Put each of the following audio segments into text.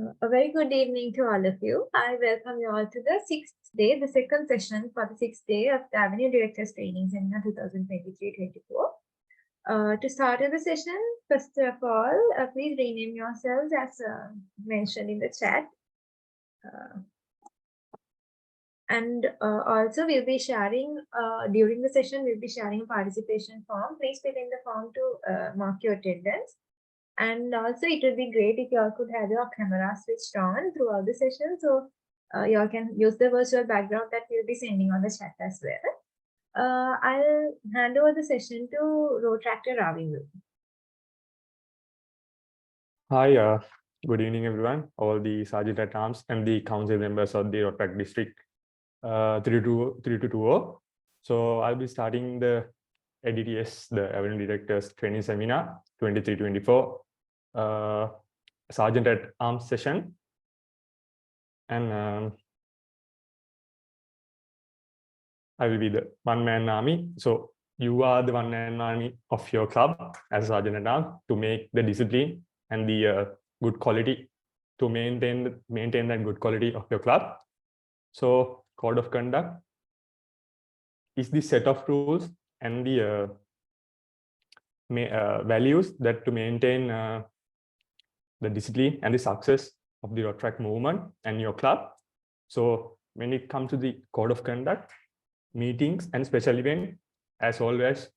A very good evening to all of you. I welcome you all to the sixth day, the second session for the sixth day of the Avenue Directors Training Seminar 2023-24. To start with the session, first of all, please rename yourselves as mentioned in the chat. Also we'll be sharing, during the session, we'll be sharing a participation form. Please fill in the form to mark your attendance. And also it would be great if you all could have your camera switched on throughout the session. So you all can use the virtual background that we'll be sending on the chat as well. I'll hand over the session to Rotaract Ravindu. Hi, good evening, everyone. All the Sergeant at Arms and the council members of the Rotaract District 3220. So I'll be starting the ADTS, the Avenue Directors Training Seminar 23-24 Sergeant at Arms session. And I will be the one-man army. So you are the one-man army of your club as Sergeant at Arms to make the discipline and the good quality, to maintain that good quality of your club. So code of conduct is the set of rules and the values that to maintain the discipline and the success of the Rotaract movement and your club. So when it comes to the code of conduct, meetings and special event, as always,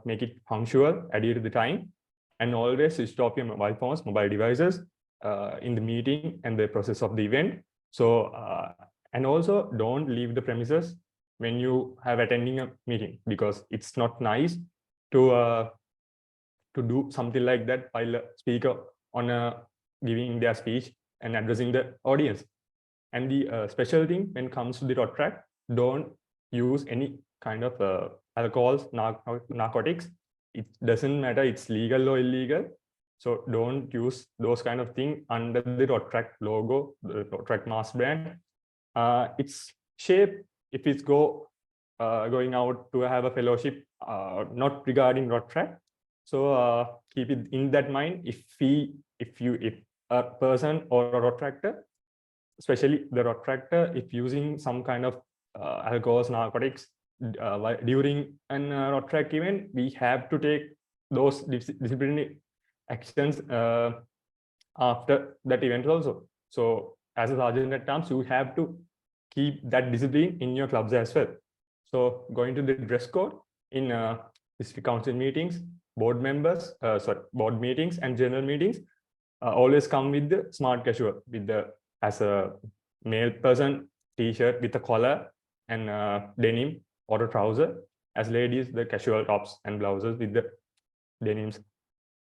make it punctual, adhere to the time, and always switch off your mobile phones, mobile devices in the meeting and the process of the event. So, and also don't leave the premises when you have attending a meeting, because it's not nice to do something like that while a speaker on giving their speech and addressing the audience. And the special thing when it comes to the Rotaract, don't use any kind of alcohols, narcotics. It doesn't matter it's legal or illegal. So don't use those kind of things under the Rotaract logo, the Rotaract mass brand. It's shape if it's going out to have a fellowship, not regarding Rotaract. So keep it in that mind. If a person or a Rotaractor, especially the Rotaractor, if using some kind of alcohols, narcotics during an Rotaract event, we have to take those disciplinary actions after that event also. So as a Sergeant at Arms, you have to keep that discipline in your clubs as well. So going to the dress code in district council meetings, board meetings and general meetings, always come with the smart casual, with the, as a male person, t-shirt with a collar and denim or a trouser. As ladies, the casual tops and blouses with the denims.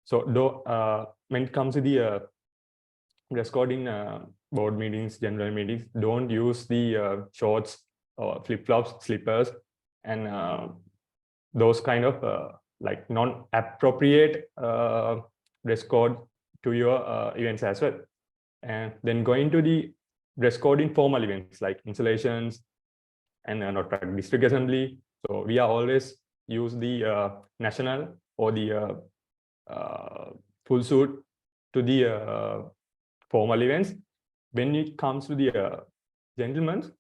So when it comes to the dress code in board meetings, general meetings, don't use the shorts or flip-flops, slippers, and those kind of like non-appropriate dress code to your events as well. And then going to the dress code in formal events like installations and Rotaract district assembly. So we are always use the national or the full suit to the formal events. When it comes to the gentlemen,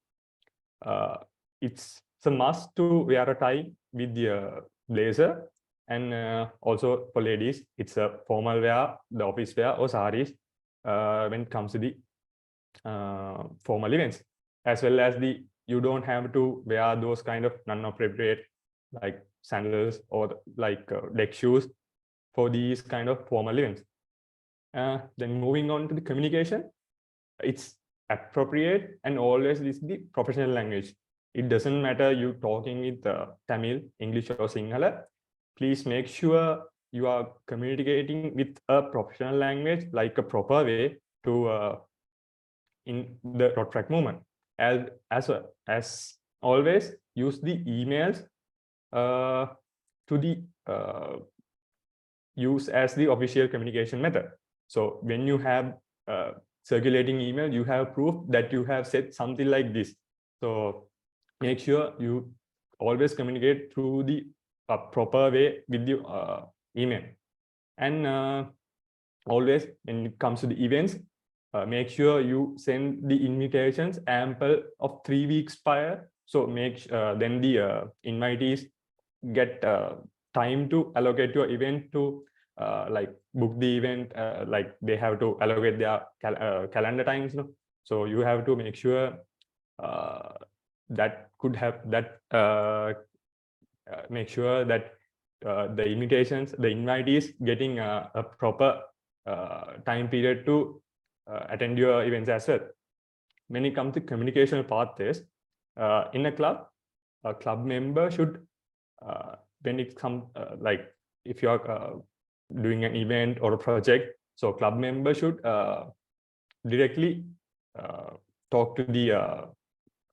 it's a must to wear a tie with the blazer, and also for ladies, it's a formal wear, the office wear or saris when it comes to the formal events, as well as you don't have to wear those kind of non-appropriate like sandals or like deck shoes for these kind of formal events. Then moving on to the communication, it's appropriate and always is the professional language. It doesn't matter you talking with Tamil, English or Sinhala. Please make sure you are communicating with a professional language, like a proper way to in the Rotaract movement. As always, use the emails to the use as the official communication method. So when you have circulating email, you have proof that you have said something like this. So make sure you always communicate through the proper way with the email. And always when it comes to the events, make sure you send the invitations ample of 3 weeks prior. So then the invitees get time to allocate your event to like book the event, like they have to allocate their calendar times. No? So you have to make sure that could have that make sure that the invitations, the invitees getting a proper time period to attend your events as well. When it comes to communication pathways in a club member should, when it comes like if you are doing an event or a project, so club member should directly talk to the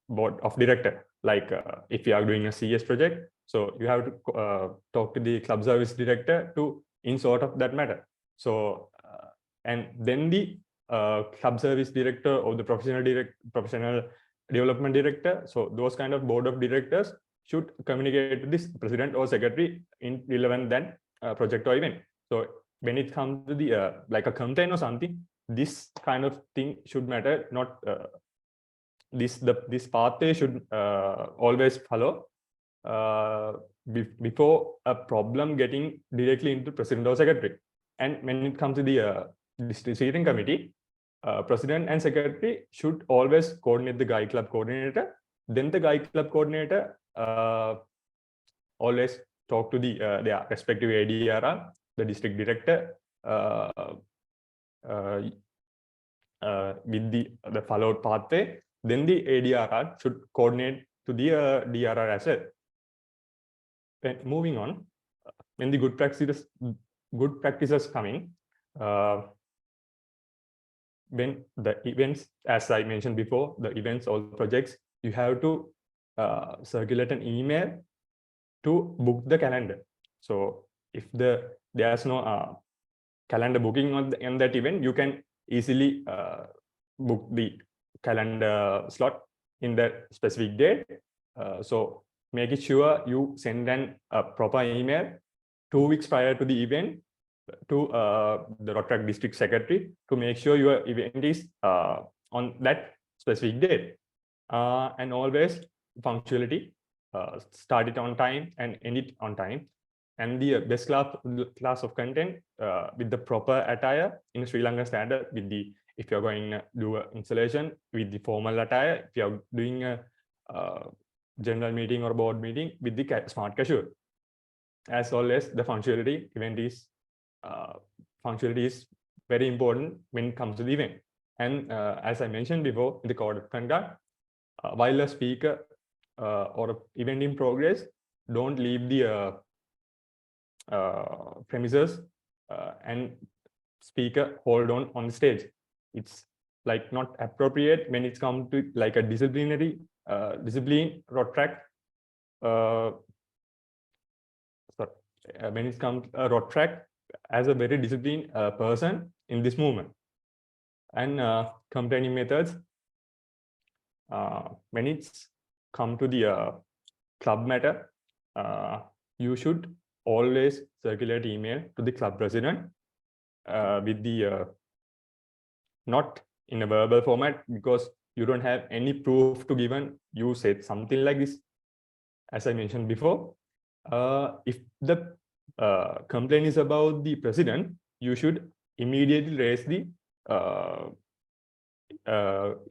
board of director. Like if you are doing a CS project, so you have to talk to the club service director to in sort of that matter. So and then the club service director or the professional development director, so those kind of board of directors should communicate to this president or secretary in relevant than project or event. So when it comes to the like a complaint or something, this kind of thing should matter, not this pathway should always follow before a problem getting directly into president or secretary. And when it comes to the decision committee, president and secretary should always coordinate the Guide Club coordinator. Then the Guide Club coordinator always talk to their respective ADRR, the district director, with the followed pathway. Then the ADRR should coordinate to the DRR as well. Then moving on, when the good practices coming, when the events, as I mentioned before, the events or projects, you have to circulate an email to book the calendar. So if there's no calendar booking on that event, you can easily book the calendar slot in that specific date. So make it sure you send a proper email 2 weeks prior to the event to the Rotaract district secretary to make sure your event is on that specific date. And always punctuality, start it on time and end it on time. And the best class of content with the proper attire in Sri Lanka standard, with the, if you're going to do an installation with the formal attire, if you're doing a general meeting or board meeting with the smart casual. As always, the punctuality is very important when it comes to the event. And as I mentioned before, in the code of conduct, while a speaker or an event in progress, don't leave the premises and speaker hold on the stage. It's like not appropriate when it's come to like a discipline Rotaract. When it's come to Rotaract as a very disciplined person in this movement. And complaining methods, when it's come to the club matter, you should always circulate email to the club president with the not in a verbal format, because you don't have any proof to given you said something like this. As I mentioned before, if the complaint is about the president, you should immediately raise the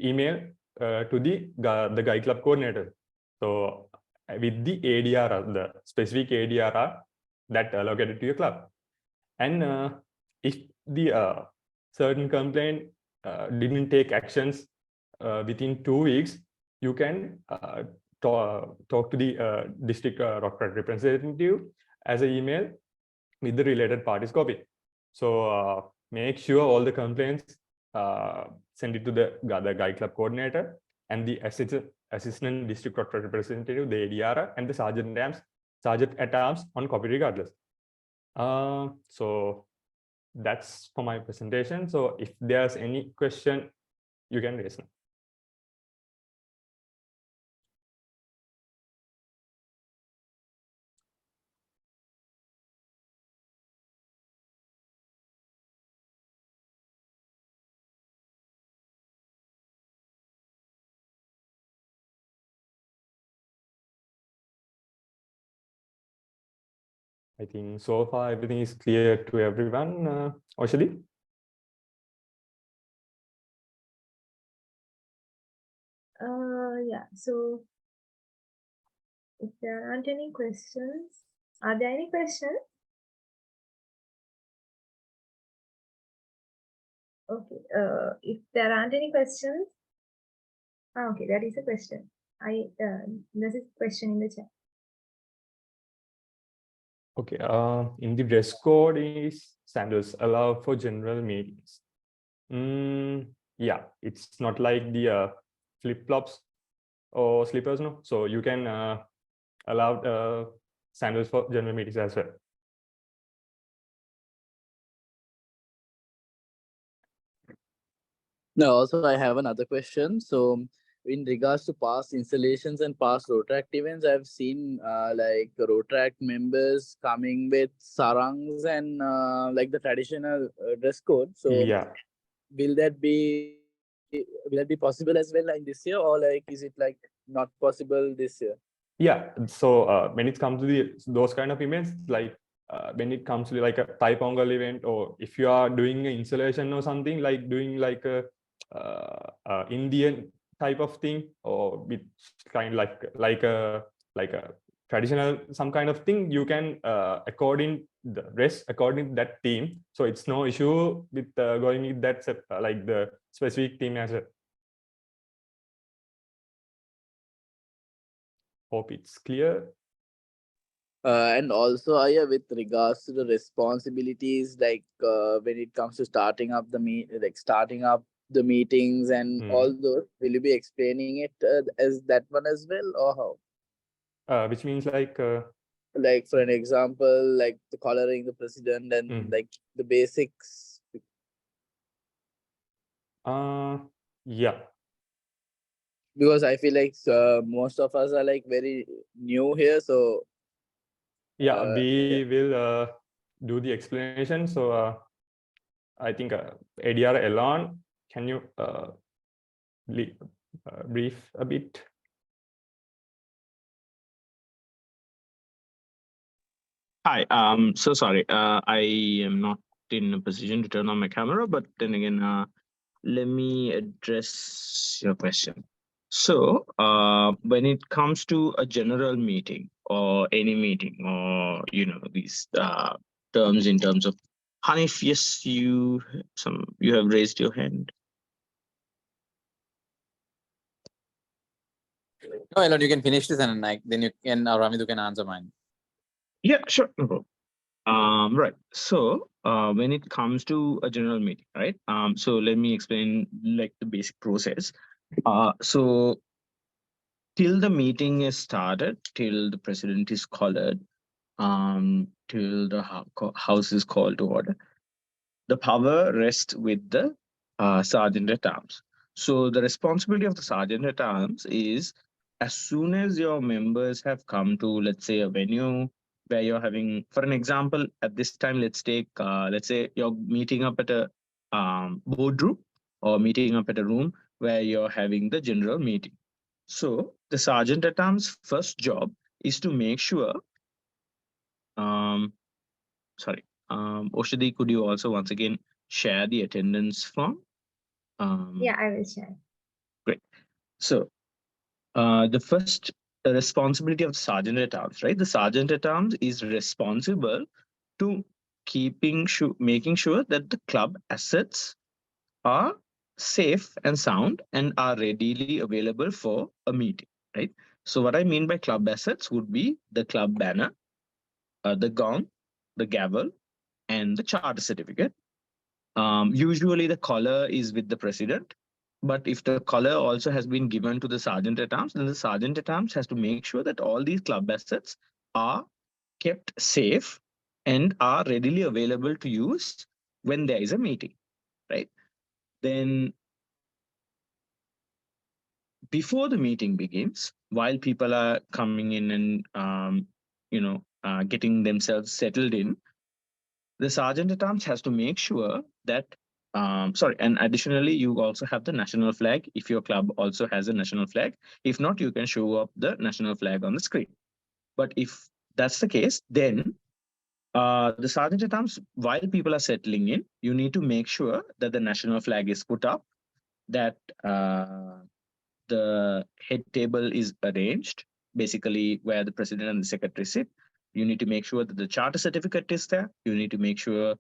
email to the Guide Club coordinator. So with the ADRR, the specific ADRR that allocated to your club. And if the certain complaint didn't take actions within 2 weeks, you can talk to the district Rotaract representative as an email with the related parties copy. So make sure all the complaints send it to the Guide Club coordinator and the assistant district Rotaract representative, the ADR, and the sergeant at arms on copy regardless. So that's for my presentation. So if there's any question, you can raise now. I think so far everything is clear to everyone. Oshadi? Yeah, so if there aren't any questions, are there any questions? Okay, if there aren't any questions, okay, that is a question. There's a question in the chat. Okay, in the dress code is sandals allow for general meetings. Yeah, it's not like the flip-flops or slippers, no? So you can allow sandals for general meetings as well. No, also I have another question. So in regards to past installations and past Rotaract events, I've seen like Rotaract members coming with sarangs and like the traditional dress code. So Yeah. will that be possible as well in this year, or like is it like not possible this year? Yeah, so when it comes to those kind of events, like when it comes to like a Thai Pongal event, or if you are doing an installation or something, like doing like a Indian type of thing, or with kind of like a traditional some kind of thing, you can according the rest according to that theme. So it's no issue with going with that like the specific theme as a. Hope it's clear. And also, with regards to the responsibilities, like when it comes to starting up the meetings and all those, will you be explaining it as that one as well, or how? Which means like for an example, like the collaring the president and like the basics. Yeah. Because I feel like most of us are like very new here, so yeah, we will do the explanation. So I think ADR Elon, can you brief a bit? Hi, so sorry, I am not in a position to turn on my camera, but then again, let me address your question. So when it comes to a general meeting or any meeting, or these terms in terms of Hanif, yes, you have raised your hand. No, Elon, you can finish this and then you can Ravindu can answer mine. Yeah, sure, no problem. Right. So when it comes to a general meeting, right? So let me explain like the basic process. So till the meeting is started, till the president is called, till the house is called to order, the power rests with the sergeant at arms. So the responsibility of the sergeant at arms is, as soon as your members have come to, let's say, a venue where you're having, for an example, at this time, let's say you're meeting up at a boardroom, or meeting up at a room where you're having the general meeting. So the sergeant at arms' first job is to make sure, Oshadi, could you also once again share the attendance form? Yeah, I will share. Great. So the first responsibility of the sergeant at arms, right? The sergeant at arms is responsible to making sure that the club assets are safe and sound and are readily available for a meeting, right? So what I mean by club assets would be the club banner, the gong, the gavel, and the charter certificate. Usually the collar is with the president, but if the collar also has been given to the sergeant at arms, then the sergeant at arms has to make sure that all these club assets are kept safe and are readily available to use when there is a meeting, right? Then before the meeting begins, while people are coming in and getting themselves settled in, the sergeant at arms has to make sure that and additionally, you also have the national flag if your club also has a national flag. If not, you can show up the national flag on the screen. But if that's the case, then the sergeant at arms, while people are settling in, you need to make sure that the national flag is put up, that the head table is arranged, basically where the president and the secretary sit. You need to make sure that the charter certificate is there. You need to make sure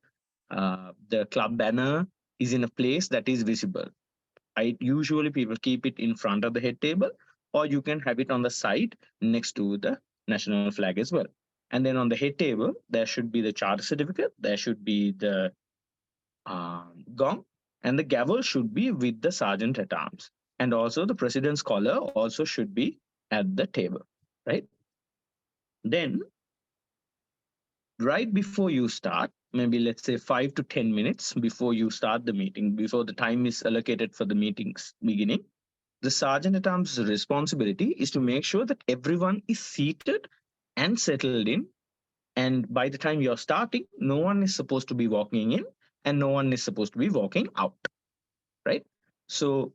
the club banner is in a place that is visible. Usually people keep it in front of the head table, or you can have it on the side next to the national flag as well. And then on the head table, there should be the charter certificate, there should be the gong, and the gavel should be with the sergeant at arms. And also the president's collar also should be at the table, right? Then, right before you start, maybe let's say 5 to 10 minutes before you start the meeting, before the time is allocated for the meeting's beginning, the sergeant at arms' responsibility is to make sure that everyone is seated and settled in. And by the time you're starting, no one is supposed to be walking in and no one is supposed to be walking out, right? So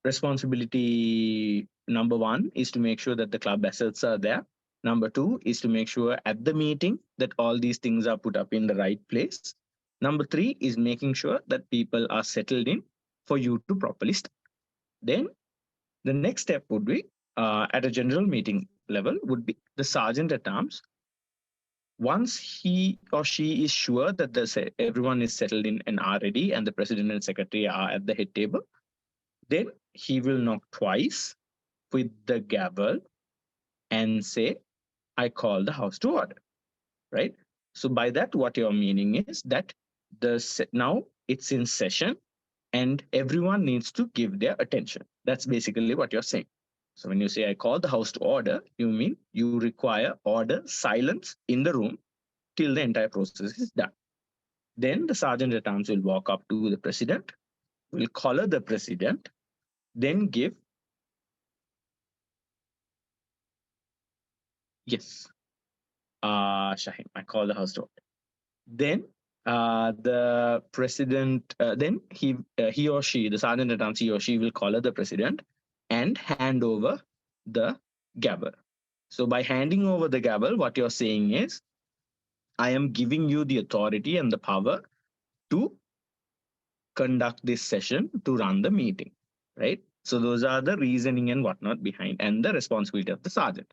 responsibility number 1 is to make sure that the club assets are there. Number 2 is to make sure at the meeting that all these things are put up in the right place. Number 3 is making sure that people are settled in for you to properly start. Then the next step would be at a general meeting level would be the sergeant at arms. Once he or she is sure that everyone is settled in and are ready and the president and secretary are at the head table, then he will knock twice with the gavel and say, I call the house to order, right? So by that, what you're meaning is that now it's in session and everyone needs to give their attention. That's basically what you're saying. So when you say, I call the house to order, you mean you require order, silence in the room till the entire process is done. Then the sergeant at arms will walk up to the president, will collar the president, then give, yes, Shaheen, I call the house to order. Then the president, then he or she, the sergeant at arms, he or she will collar the president and hand over the gavel. So by handing over the gavel, what you're saying is, I am giving you the authority and the power to conduct this session, to run the meeting, right? So those are the reasoning and whatnot behind and the responsibility of the sergeant.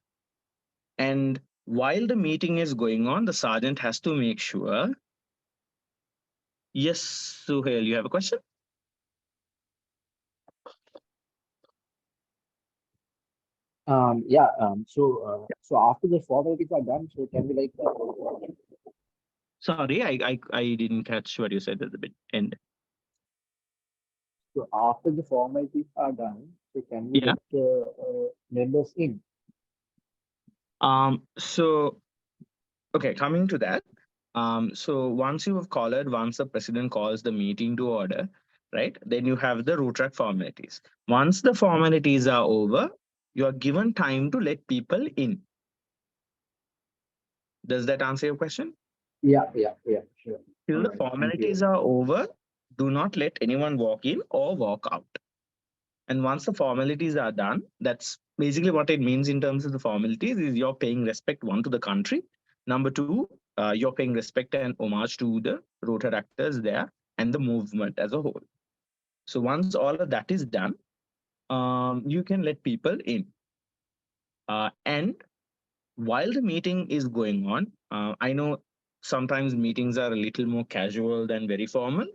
And while the meeting is going on, the sergeant has to make sure. Yes, Suhail, you have a question? So after the formalities are done, so can we like Sorry, I didn't catch what you said at the end. so after the formalities are done, so can we get members in? So okay, coming to that. So once you have collared, once the president calls the meeting to order, right? Then you have the Rotaract formalities. Once the formalities are over, you are given time to let people in. Does that answer your question? Yeah, sure. Till the formalities are over, do not let anyone walk in or walk out. And once the formalities are done, that's basically what it means in terms of the formalities is you're paying respect, 1, to the country. Number 2, you're paying respect and homage to the Rotaractors there and the movement as a whole. So once all of that is done, you can let people in. And while the meeting is going on, I know sometimes meetings are a little more casual than very formal.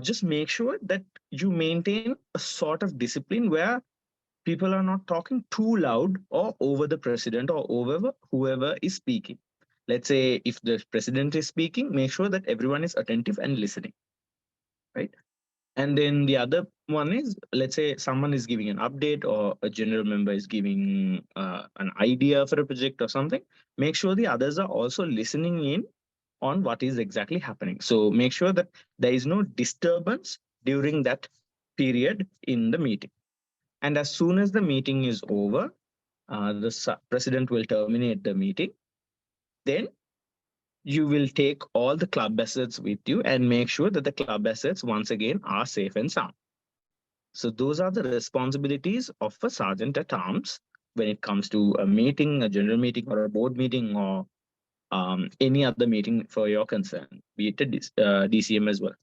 Just make sure that you maintain a sort of discipline where people are not talking too loud or over the president or over whoever is speaking. Let's say if the president is speaking, make sure that everyone is attentive and listening, right? And then the other one is, let's say someone is giving an update or a general member is giving an idea for a project or something. Make sure the others are also listening in on what is exactly happening. So make sure that there is no disturbance during that period in the meeting. And as soon as the meeting is over, the president will terminate the meeting. Then you will take all the club assets with you and make sure that the club assets once again are safe and sound. So those are the responsibilities of a sergeant at arms when it comes to a meeting, a general meeting or a board meeting or any other meeting for your concern, be it a DCM as well.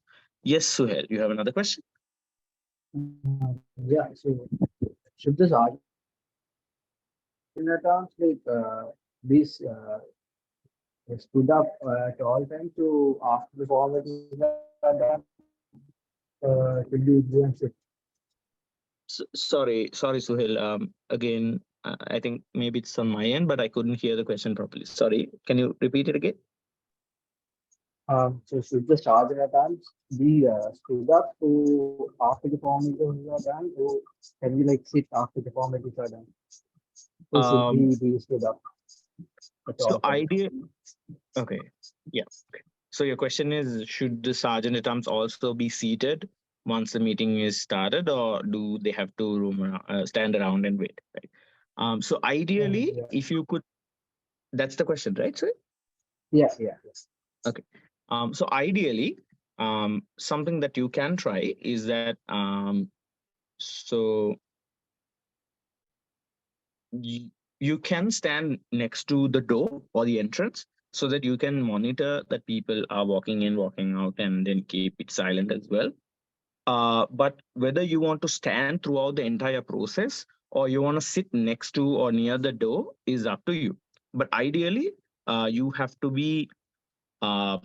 Yes, Suhail, you have another question? Yeah, so should this argument terms like these stood up at all times to after the formalities are done? Should be doing it? Sorry, Suhail. Again, I think maybe it's on my end, but I couldn't hear the question properly. Sorry, can you repeat it again? So should the charge attempts be stood up to after the formalities are done, or can we like sit after the formalities are done? Or should we be stood up at So all times? okay, yeah. Okay. So your question is, should the sergeant at arms also be seated once the meeting is started, or do they have to stand around and wait? Right. So ideally, Yeah. if you could, that's the question, right? Sir? Yeah. Okay. So ideally, something that you can try is that so you can stand next to the door or the entrance so that you can monitor that people are walking in, walking out, and then keep it silent as well. But whether you want to stand throughout the entire process or you want to sit next to or near the door is up to you. But ideally, you have to be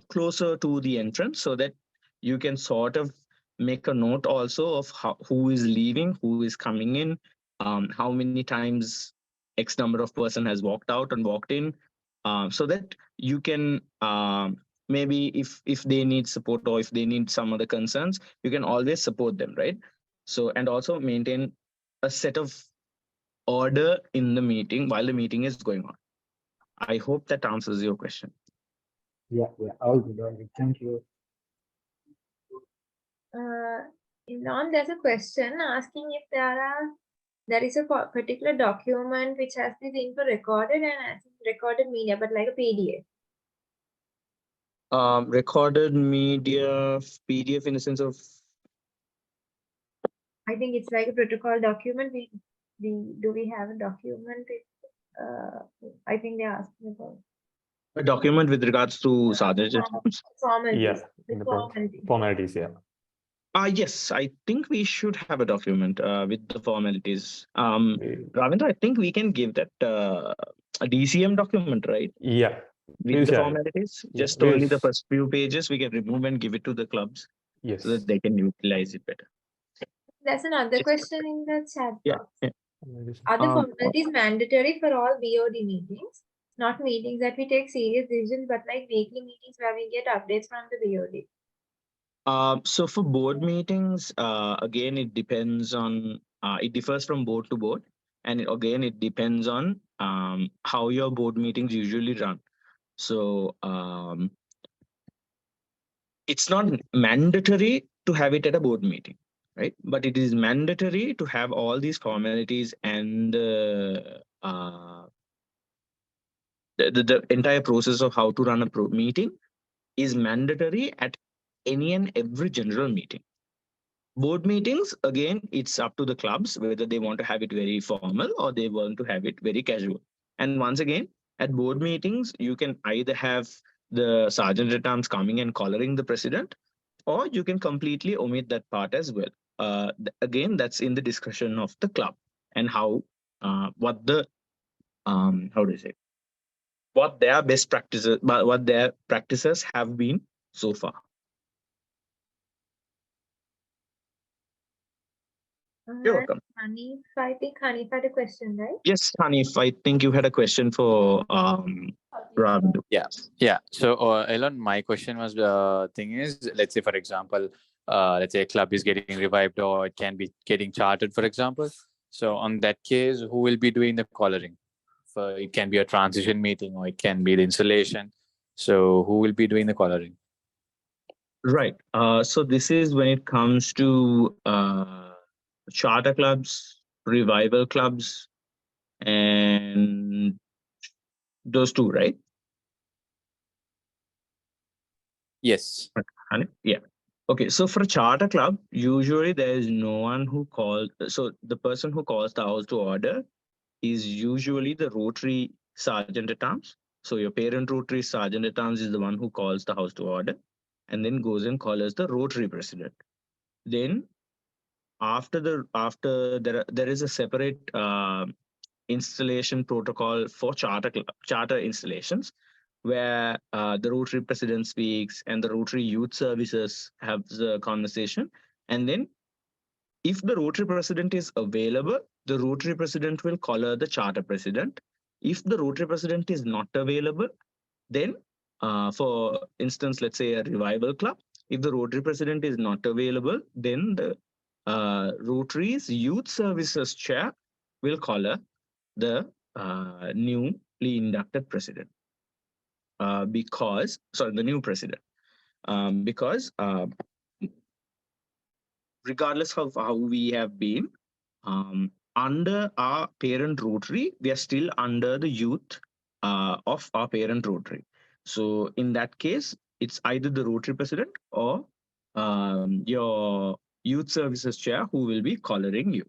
closer to the entrance so that you can sort of make a note also of who is leaving, who is coming in, how many times X number of person has walked out and walked in, so that you can maybe if they need support or if they need some other concerns, you can always support them, right? So and also maintain a set of order in the meeting while the meeting is going on. I hope that answers your question. Yeah. All good. Thank you. Elon, there's a question asking if there is a particular document which has this info recorded and has recorded media, but like a PDF. Recorded media, PDF in the sense of. I think it's like a protocol document. Do we have a document? I think they're asking about A document with regards to sergeant. formalities. Yeah, in the formalities, yeah. Yes, I think we should have a document with the formalities. Ravindu, I think we can give that a DCM document, right? Yeah. With the formalities, just only the first few pages we can remove and give it to the clubs. Yes. So that they can utilize it better. There's another question in the chat box. Yeah. Are the formalities mandatory for all BOD meetings? Not meetings that we take serious decisions, but like weekly meetings where we get updates from the BOD. So for board meetings, again, it depends on, it differs from board to board. And again, it depends on how your board meetings usually run. So it's not mandatory to have it at a board meeting, right? But it is mandatory to have all these formalities and the entire process of how to run a meeting is mandatory at any and every general meeting. Board meetings, again, it's up to the clubs whether they want to have it very formal or they want to have it very casual. And once again, at board meetings, you can either have the sergeant at arms coming and collaring the president, or you can completely omit that part as well. Again, that's in the discussion of the club and how, what the, how do you say, what their best practices, what their practices have been so far. You're welcome. Hanif, I think Hanif had a question, right? Yes, Hanif, I think you had a question for Ravindu. Yeah. So, Elon, my question was, thing is, let's say, for example, let's say a club is getting revived or it can be getting chartered, for example. So on that case, who will be doing the collaring? It can be a transition meeting or it can be the installation. So who will be doing the collaring? Right. So this is when it comes to charter clubs, revival clubs, and those two, right? Yes. Yeah. Okay. So for a charter club, usually there is no one who calls. So the person who calls the house to order is usually the Rotary sergeant at arms. So your parent Rotary Sergeant at Arms is the one who calls the house to order, and then goes and calls the Rotary President. Then after there is a separate installation protocol for charter installations, where the Rotary President speaks and the Rotary Youth Services have the conversation. And then if the Rotary President is available, the Rotary President will collar the Charter President. If the Rotary President is not available, then for instance, let's say a revival club, if the Rotary President is not available, then the Rotary's Youth Services Chair will collar the newly inducted president. The new president, because regardless of how we have been, under our parent Rotary, we are still under the youth of our parent Rotary. So in that case, it's either the Rotary president or your youth services chair who will be collaring you.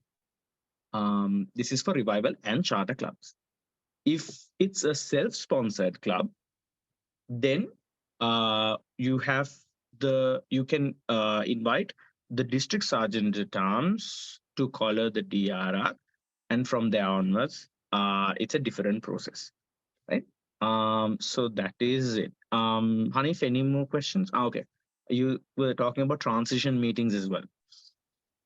This is for revival and charter clubs. If it's a self-sponsored club, then you can invite the district sergeant at arms to collar the DRR, and from there onwards, it's a different process, right? So that is it. Hanif, any more questions? Okay, you were talking about transition meetings as well.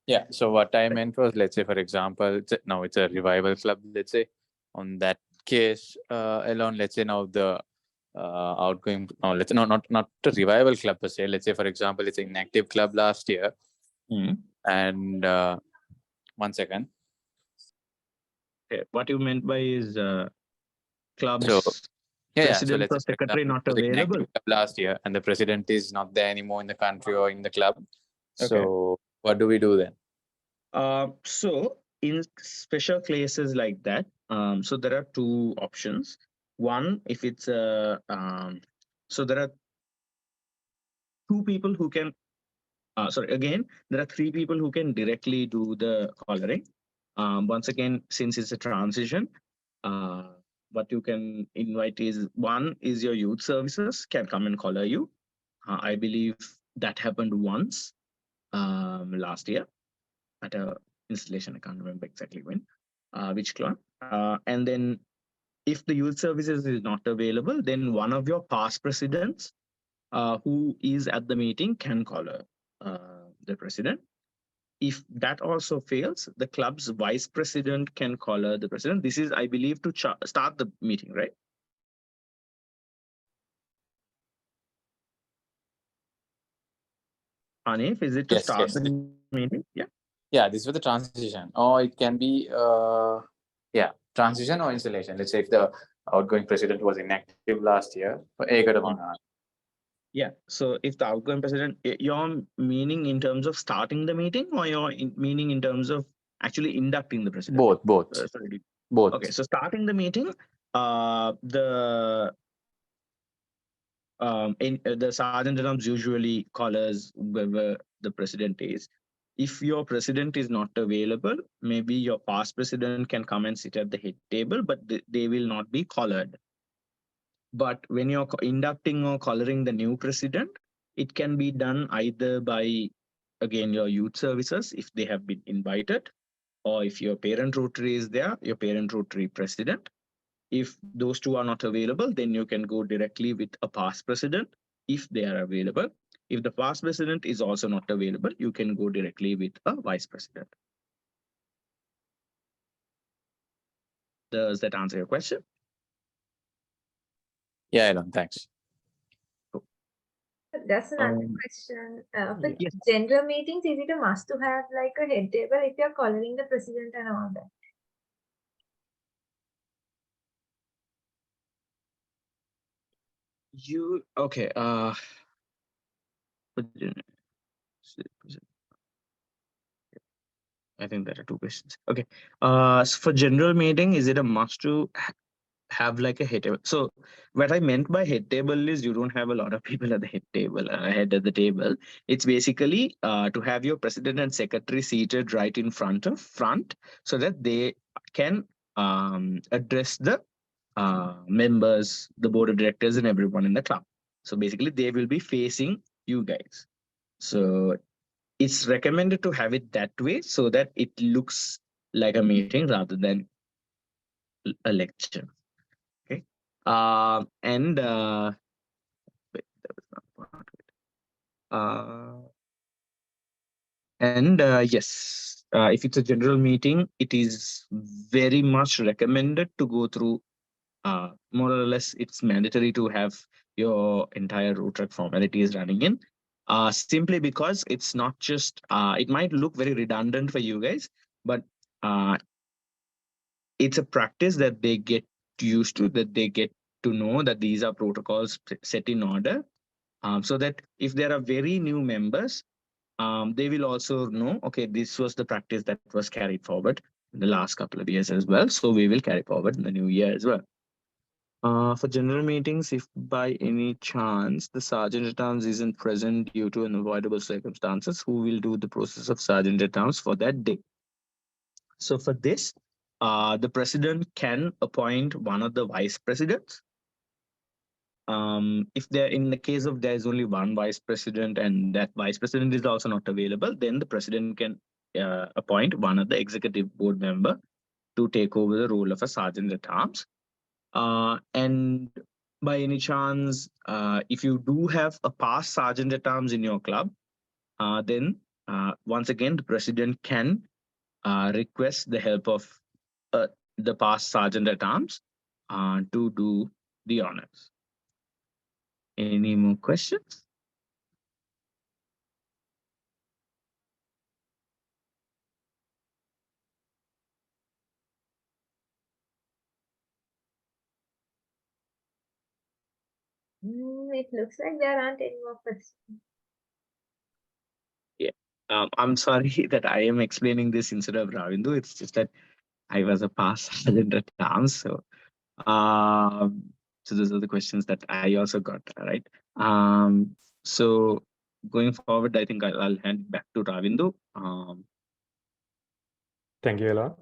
Yeah. So what I meant was, let's say, for example, it's a revival club. Let's say, on that case, Elon, let's say now the outgoing, not a revival club per se. Let's say, for example, it's an inactive club last year. And 1 second. Okay, what you meant by is clubs. So President so or secretary not the inactive available club last year, and the president is not there anymore in the country or in the club. Okay. So what do we do then? So in special cases like that, so there are two options. One, if it's a so there are two people who can there are three people who can directly do the collaring. Once again, since it's a transition, what you can invite is, one is your youth services can come and collar you. I believe that happened once last year at a installation. I can't remember exactly when, which club. And then if the youth services is not available, then one of your past presidents who is at the meeting can collar the president. If that also fails, the club's vice president can collar the president. This is, I believe, to start the meeting, right? Hanif, is it to start the meeting? Yeah. Yeah, this was the transition. Or it can be, transition or installation. Let's say if the outgoing president was inactive last year. Yeah. So if the outgoing president, you're meaning in terms of starting the meeting, or you're meaning in terms of actually inducting the president? Both. Both. Okay. So starting the meeting, the sergeant at arms usually collars whoever the president is. If your president is not available, maybe your past president can come and sit at the head table, but they will not be collared. But when you're inducting or collaring the new president, it can be done either by, again, your youth services, if they have been invited, or if your parent Rotary is there, your parent Rotary president. If those two are not available, then you can go directly with a past president if they are available. If the past president is also not available, you can go directly with a vice president. Does that answer your question? Yeah, Elon, thanks. That's another question. For yes. general meetings, is it a must to have like a head table if you're collaring the president and all that? Okay. I think there are two questions. Okay. So for general meeting, is it a must to have like a head table? So what I meant by head table is you don't have a lot of people at the head table, head of the table. It's basically to have your president and secretary seated right in front, so that they can address the members, the board of directors, and everyone in the club. So basically, they will be facing you guys. So it's recommended to have it that way so that it looks like a meeting rather than a lecture. Okay. And wait, that was not part of it. Yes, if it's a general meeting, it is very much recommended to go through. More or less, it's mandatory to have your entire Rotaract formalities running in. Simply because it's not just. It might look very redundant for you guys, but it's a practice that they get used to. That they get to know that these are protocols set in order, so that if there are very new members, they will also know, okay, this was the practice that was carried forward in the last couple of years as well. So we will carry forward in the new year as well. For general meetings, if by any chance the sergeant at arms isn't present due to unavoidable circumstances, who will do the process of sergeant at arms for that day? So for this, the president can appoint one of the vice presidents. If there, in the case of there's only one vice president and that vice president is also not available, then the president can appoint one of the executive board member to take over the role of a sergeant at arms. And by any chance, if you do have a past sergeant at arms in your club, then once again, the president can request the help of the past sergeant at arms to do the honors. Any more questions? It looks like there aren't any more questions. Yeah. I'm sorry that I am explaining this instead of Ravindu. It's just that I was a past sergeant at arms. So those are the questions that I also got, right? So going forward, I think I'll hand it back to Ravindu. Thank you, Elon.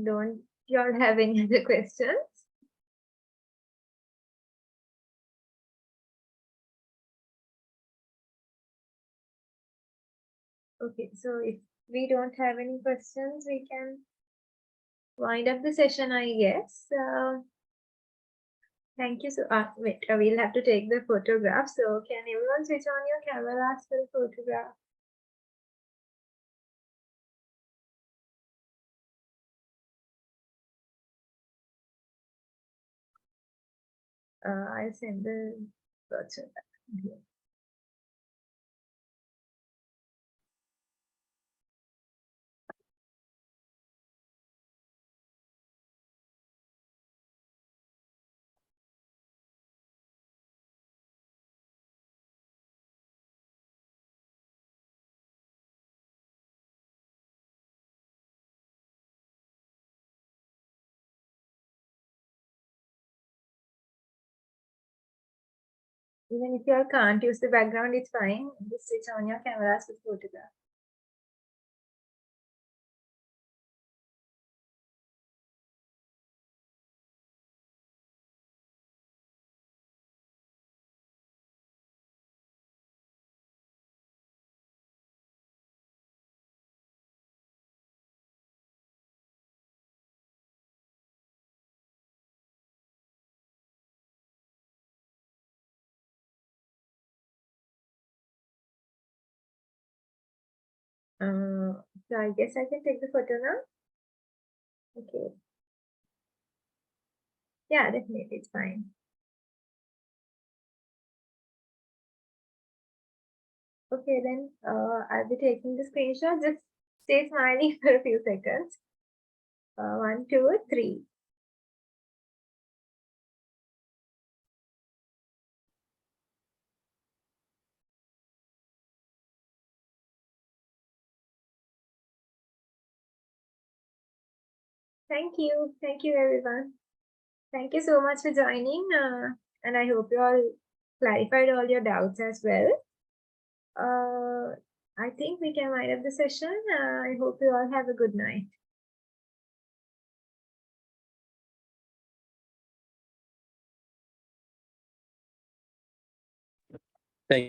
Don't you all have any other questions? Okay, so if we don't have any questions, we can wind up the session, I guess. Thank you. So, wait, we'll have to take the photograph. So, can everyone switch on your cameras for the photograph? I'll send the virtual here. Even if you all can't use the background, it's fine. Just switch on your cameras for the photograph. So I guess I can take the photo now. Okay. Yeah, definitely, it's fine. Okay, then I'll be taking the screenshot. Just stay smiling for a few seconds. 1, 2, 3. Thank you. Thank you, everyone. Thank you so much for joining. And I hope you all clarified all your doubts as well. I think we can wind up the session. I hope you all have a good night. Thank